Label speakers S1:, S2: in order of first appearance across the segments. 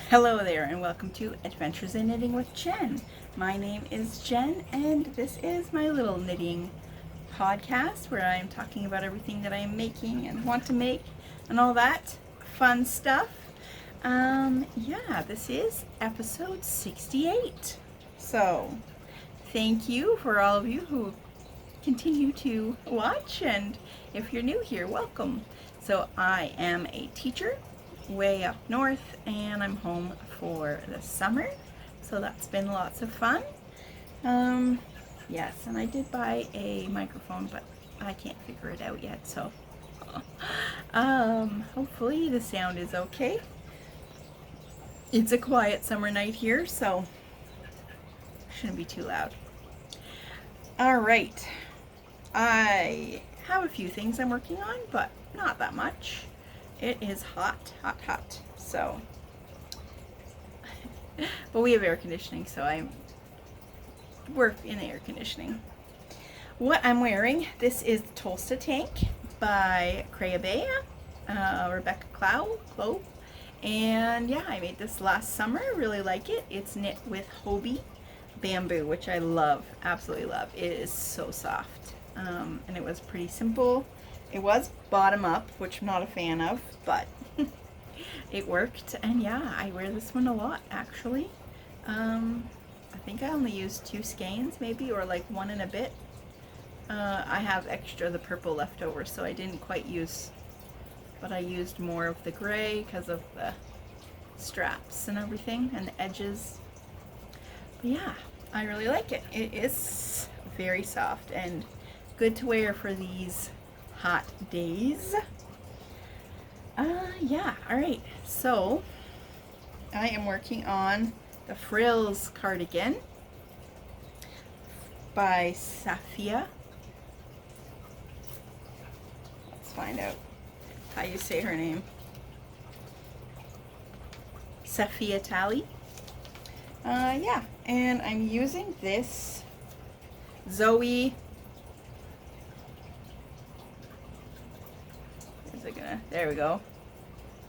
S1: Hello there and welcome to Adventures in Knitting with Jen. My name is Jen and this is my little knitting podcast where I'm talking about everything that I'm making and want to make and all that fun stuff. This is episode 68. So thank you for all of you who continue to watch, and if you're new here, welcome. So I am a teacher way up north and I'm home for the summer, so that's been lots of fun. Yes, and I did buy a microphone, but I can't figure it out yet, so hopefully the sound is okay. It's a quiet summer night here, so shouldn't be too loud. All right, I have a few things I'm working on, but not that much. It is hot, hot, hot. So, but we have air conditioning, so I work in air conditioning. What I'm wearing, this is the Tolsta Tank by Crayabea, Rebecca Clow. And yeah, I made this last summer. I really like it. It's knit with Hobie bamboo, which I love, absolutely love. It is so soft, and it was pretty simple. It was bottom up, which I'm not a fan of, but it worked. And yeah, I wear this one a lot, actually. I think I only used 2 skeins, maybe, or like 1 and a bit. I have extra the purple left over, so I didn't quite use, but I used more of the gray because of the straps and everything and the edges. But yeah, I really like it. It is very soft and good to wear for these hot days. Alright, so I am working on the Frills cardigan by Safia. Let's find out how you say her name. Safia Tally. And I'm using this Zoe. There we go.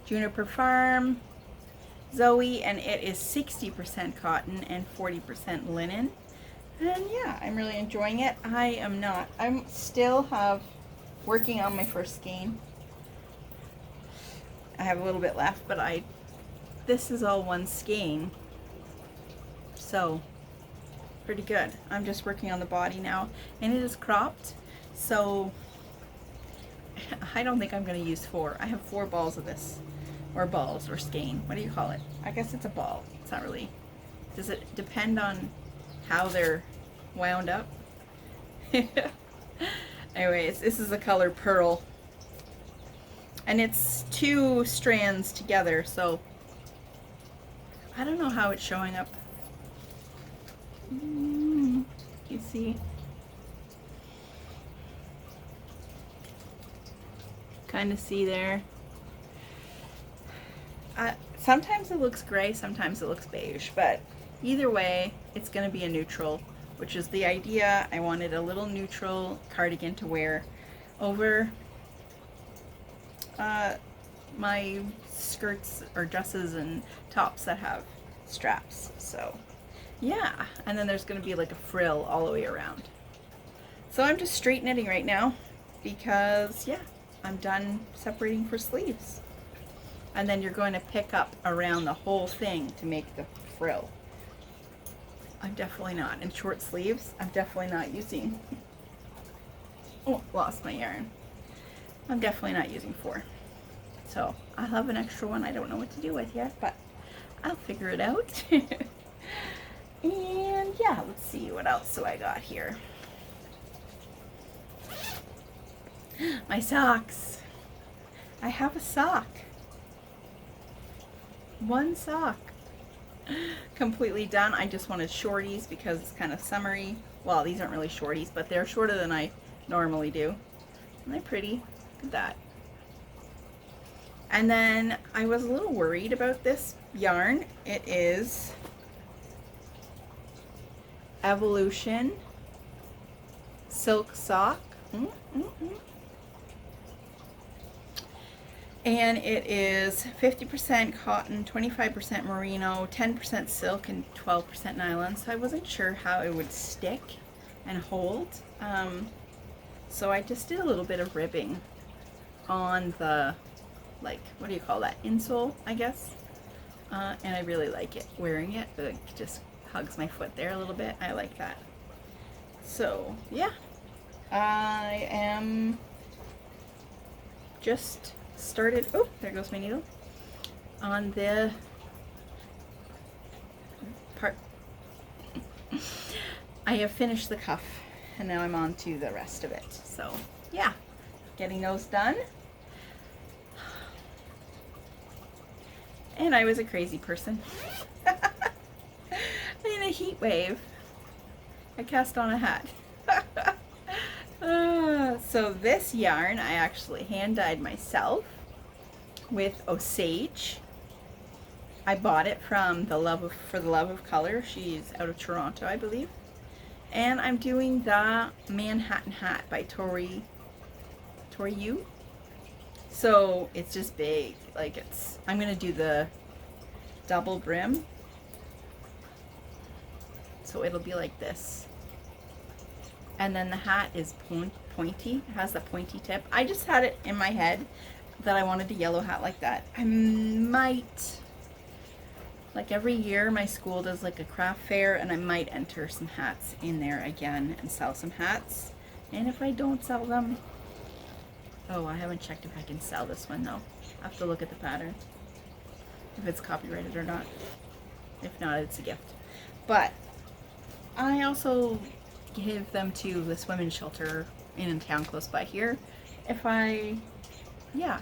S1: Juniper Farm Zoe, and it is 60% cotton and 40% linen. And yeah, I'm really enjoying it. I'm still working on my first skein. I have a little bit left, but this is all one skein. So pretty good. I'm just working on the body now, and it is cropped, so I don't think I'm going to use 4. I have 4 balls of this, or balls, or skein. What do you call it? I guess it's a ball. It's not really. Does it depend on how they're wound up? Anyways, this is the color Pearl, and it's 2 strands together, so I don't know how it's showing up. You see? Kind of see there. Sometimes it looks gray, sometimes it looks beige, but either way, it's going to be a neutral, which is the idea. I wanted a little neutral cardigan to wear over my skirts or dresses and tops that have straps. So yeah, and then there's going to be like a frill all the way around. So I'm just straight knitting right now because yeah, I'm done separating for sleeves. And then you're going to pick up around the whole thing to make the frill. I'm definitely not. In short sleeves, I'm definitely not using... Oh, lost my yarn. I'm definitely not using 4. So I'll have an extra one I don't know what to do with yet, but I'll figure it out. And yeah, let's see, what else do I got here? My socks. I have a sock. 1 sock. Completely done. I just wanted shorties because it's kind of summery. Well, these aren't really shorties, but they're shorter than I normally do. Aren't they pretty? Look at that. And then I was a little worried about this yarn. It is Evolution Silk Sock. And it is 50% cotton, 25% merino, 10% silk, and 12% nylon. So I wasn't sure how it would stick and hold. So I just did a little bit of ribbing on the, like, what do you call that, insole, I guess. And I really like it, wearing it. It just hugs my foot there a little bit. I like that. So yeah, I am just started, oh, there goes my needle, on the part. I have finished the cuff, and now I'm on to the rest of it. So yeah, getting those done. And I was a crazy person. In a heat wave, I cast on a hat. So this yarn I actually hand dyed myself with Osage. I bought it from For the Love of Color. She's out of Toronto, I believe. And I'm doing the Manhattan hat by Tori Yu. So it's just big, like I'm gonna do the double brim. So it'll be like this. And then the hat is pointy. It has the pointy tip. I just had it in my head that I wanted a yellow hat like that. I might, like every year my school does like a craft fair, and I might enter some hats in there again and sell some hats. And if I don't sell them, oh, I haven't checked if I can sell this one though. I have to look at the pattern, if it's copyrighted or not. If not, it's a gift. But I also give them to this women's shelter in a town close by here. Yeah.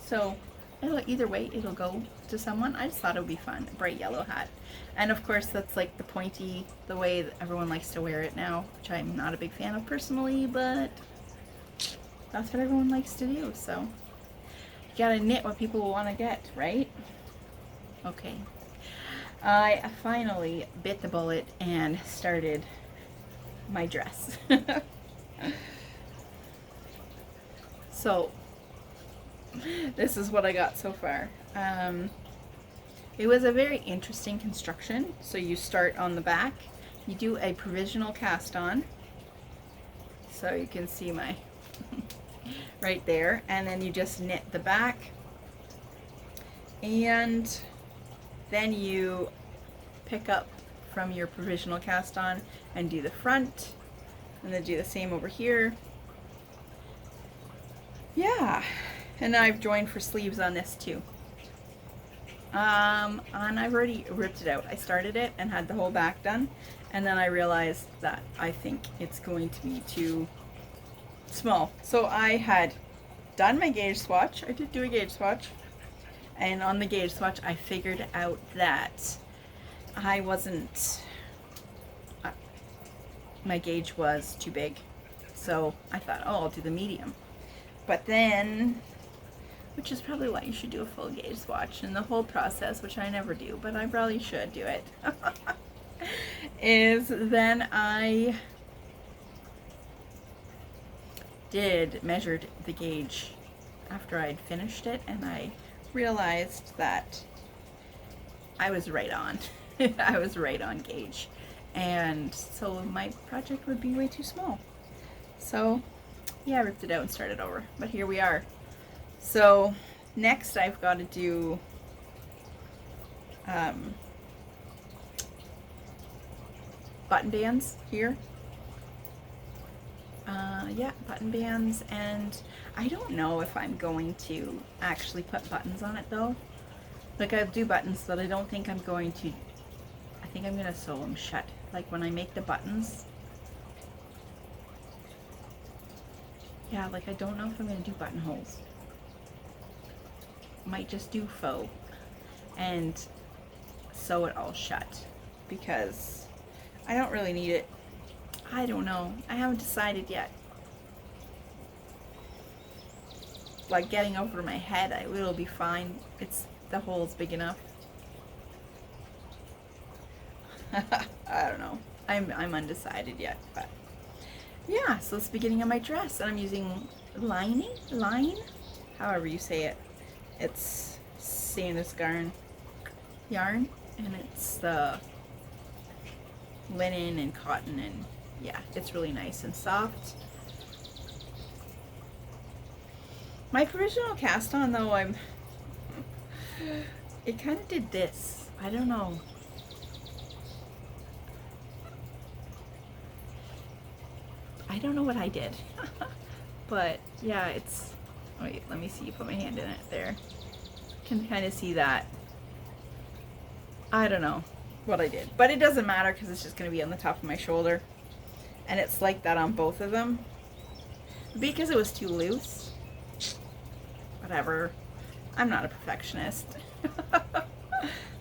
S1: So either way, it'll go to someone. I just thought it would be fun. A bright yellow hat. And of course, that's like the pointy, the way that everyone likes to wear it now, which I'm not a big fan of personally, but that's what everyone likes to do. So you gotta knit what people want to get, right? Okay. I finally bit the bullet and started my dress. So this is what I got so far. It was a very interesting construction. So you start on the back, you do a provisional cast on, so you can see my right there, and then you just knit the back, and then you pick up from your provisional cast on and do the front, and then do the same over here. Yeah, and I've joined for sleeves on this too. And I've already ripped it out. I started it and had the whole back done, and then I realized that I think it's going to be too small. So I had done my gauge swatch. I did do a gauge swatch, and on the gauge swatch I figured out that my gauge was too big. So I thought, oh, I'll do the medium. But then, which is probably why you should do a full gauge swatch, and the whole process, which I never do, but I probably should do it, is then I measured the gauge after I'd finished it, and I realized that I was right on. I was right on gauge, and so my project would be way too small. So yeah, I ripped it out and started over, but here we are. So next I've got to do button bands here. Yeah, button bands, and I don't know if I'm going to actually put buttons on it though. Like, I'll do buttons, but I don't think I'm going to. I think I'm going to sew them shut. Like when I make the buttons. Yeah, like I don't know if I'm going to do buttonholes. Might just do faux and sew it all shut, because I don't really need it. I don't know. I haven't decided yet. Like getting over my head, it'll be fine. The hole's big enough. I don't know. I'm undecided yet, but yeah. So it's the beginning of my dress, and I'm using line however you say it. It's Sandus yarn, and it's the linen and cotton, and yeah, it's really nice and soft. My provisional cast on though, it kind of did this. I don't know. I don't know what I did. But yeah, it's, wait, let me see, put my hand in it there. Can kind of see that. I don't know what I did, but it doesn't matter because it's just going to be on the top of my shoulder, and it's like that on both of them because it was too loose. Whatever, I'm not a perfectionist.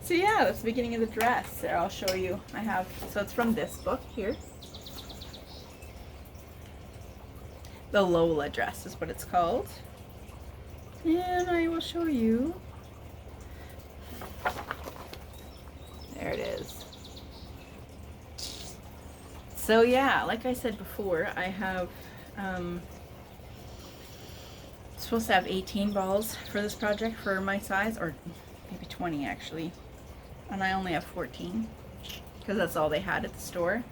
S1: So yeah, that's the beginning of the dress. There, I'll show you. I have, so it's from this book here. The Lola dress is what it's called, and I will show you. There it is. So yeah, like I said before, I have supposed to have 18 balls for this project for my size, or maybe 20 actually, and I only have 14 because that's all they had at the store.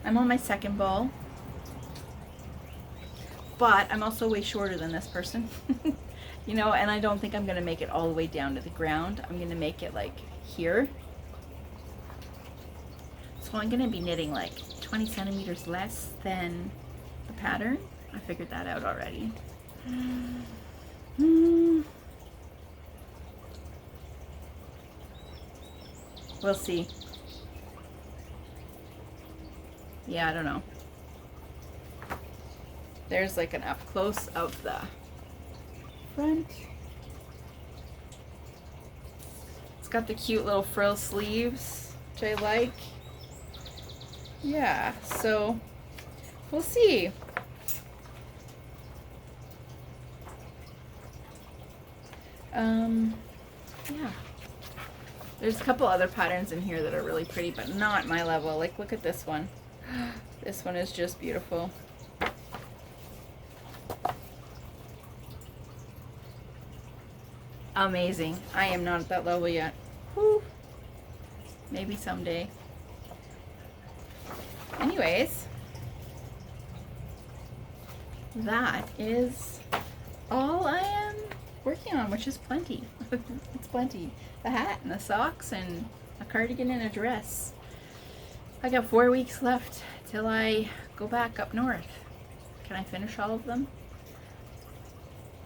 S1: I'm on my second ball, but I'm also way shorter than this person. You know, and I don't think I'm gonna make it all the way down to the ground. I'm gonna make it like here. So I'm gonna be knitting like 20 centimeters less than the pattern. I figured that out already. We'll see. Yeah, I don't know. There's like an up close of the front. It's got the cute little frill sleeves, which I like. Yeah, so we'll see. Yeah. There's a couple other patterns in here that are really pretty, but not my level. Like, look at this one. This one is just beautiful. Amazing. I am not at that level yet. Whew. Maybe someday. Anyways, that is all I am working on, which is plenty. It's plenty. The hat and the socks and a cardigan and a dress. I got 4 weeks left till I go back up north. Can I finish all of them?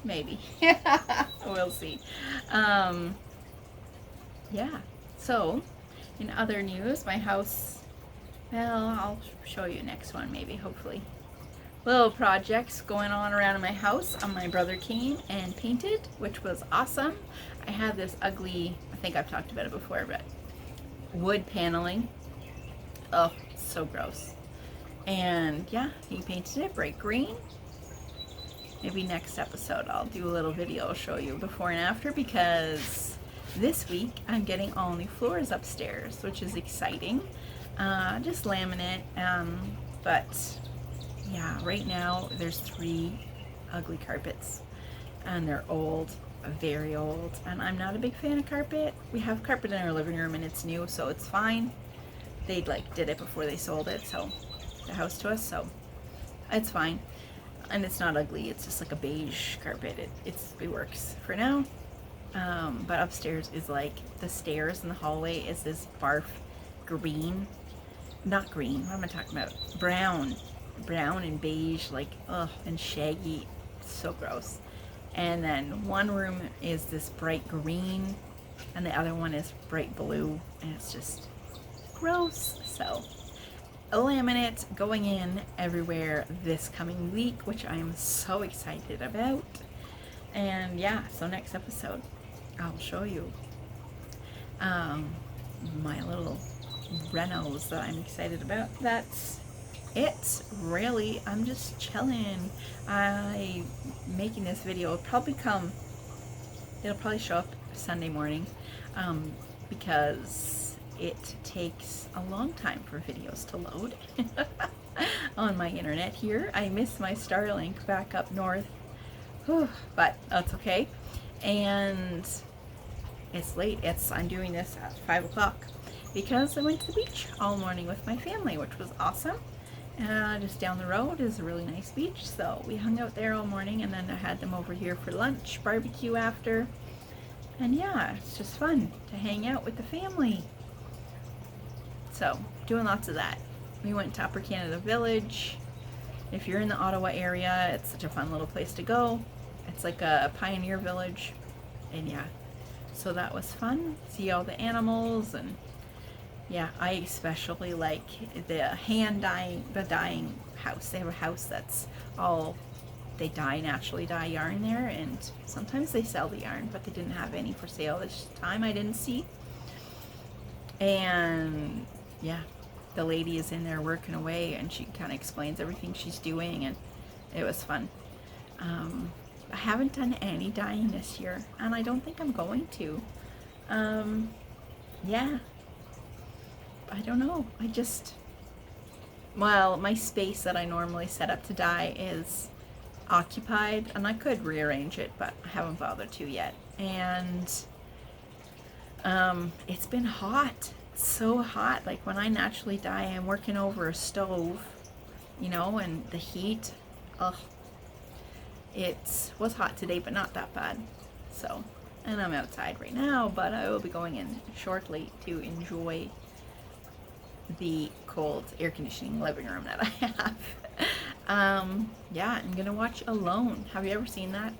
S1: Maybe. We'll see. Yeah. So, in other news, my house, well, I'll show you next one maybe, hopefully. Little projects going on around in my house. My brother came and painted, which was awesome. I had this ugly, I think I've talked about it before, but wood paneling. Oh, so gross. And yeah, he painted it bright green. Maybe next episode I'll do a little video, show you before and after, because this week I'm getting all new floors upstairs, which is exciting. Just laminate, but yeah, right now there's 3 ugly carpets, and they're old, very old, and I'm not a big fan of carpet. We have carpet in our living room and it's new, so it's fine. They like did it before they sold it, so the house to us, so it's fine. And it's not ugly, it's just like a beige carpet. It works for now. But upstairs is like the stairs and the hallway is this barf green, not green, what am I talking about? Brown and beige, like, ugh, and shaggy. So gross. And then one room is this bright green and the other one is bright blue, and it's just gross. So a laminate going in everywhere this coming week, which I'm so excited about. And yeah, so next episode I'll show you my little renos that I'm excited about. That's it, really. I'm just chilling. I making this video. It'll probably show up Sunday morning, because it takes a long time for videos to load on my internet here. I miss my Starlink back up north. But that's okay. And it's late. I'm doing this at 5 o'clock because I went to the beach all morning with my family, which was awesome. Just down the road is a really nice beach, so we hung out there all morning, and then I had them over here for lunch, barbecue after. And yeah, it's just fun to hang out with the family. So, doing lots of that. We went to Upper Canada Village. If you're in the Ottawa area, it's such a fun little place to go. It's like a pioneer village. And yeah, so that was fun. See all the animals, and yeah, I especially like the dyeing house. They have a house that's all, they naturally dye yarn there, and sometimes they sell the yarn, but they didn't have any for sale this time. I didn't see. And yeah, the lady is in there working away, and she kind of explains everything she's doing, and it was fun. I haven't done any dyeing this year, and I don't think I'm going to. Yeah, I don't know. Well, my space that I normally set up to dye is occupied, and I could rearrange it, but I haven't bothered to yet. And it's been hot. It's so hot. Like when I naturally dye, I'm working over a stove, you know, and the heat, ugh. It was hot today, but not that bad. So, and I'm outside right now, but I will be going in shortly to enjoy the cold air conditioning living room that I have. Yeah, I'm gonna watch Alone. Have you ever seen that?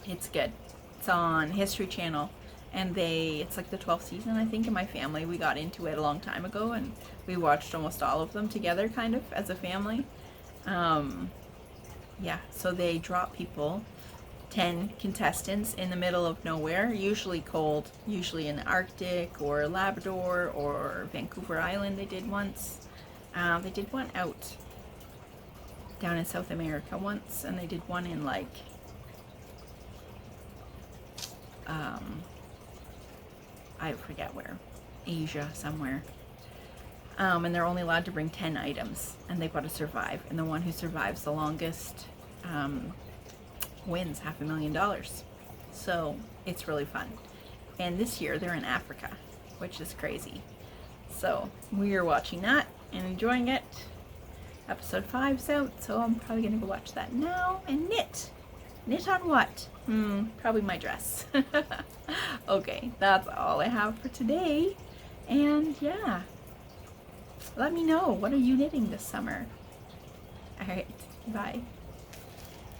S1: It's good. It's on History Channel, and it's like the 12th season, I think. In my family, we got into it a long time ago, and we watched almost all of them together, kind of as a family. Yeah, so they drop people, 10 contestants, in the middle of nowhere, usually cold, usually in the Arctic or Labrador or Vancouver Island. They did once. They did one out down in South America once, and they did one in like I forget where, Asia somewhere. And they're only allowed to bring 10 items, and they've got to survive. And the one who survives the longest wins $500,000. So it's really fun. And this year they're in Africa, which is crazy. So we are watching that and enjoying it. Episode 5's out, so I'm probably gonna go watch that now and knit. Knit on what? Probably my dress. Okay, that's all I have for today. And yeah, let me know, what are you knitting this summer? Alright, bye.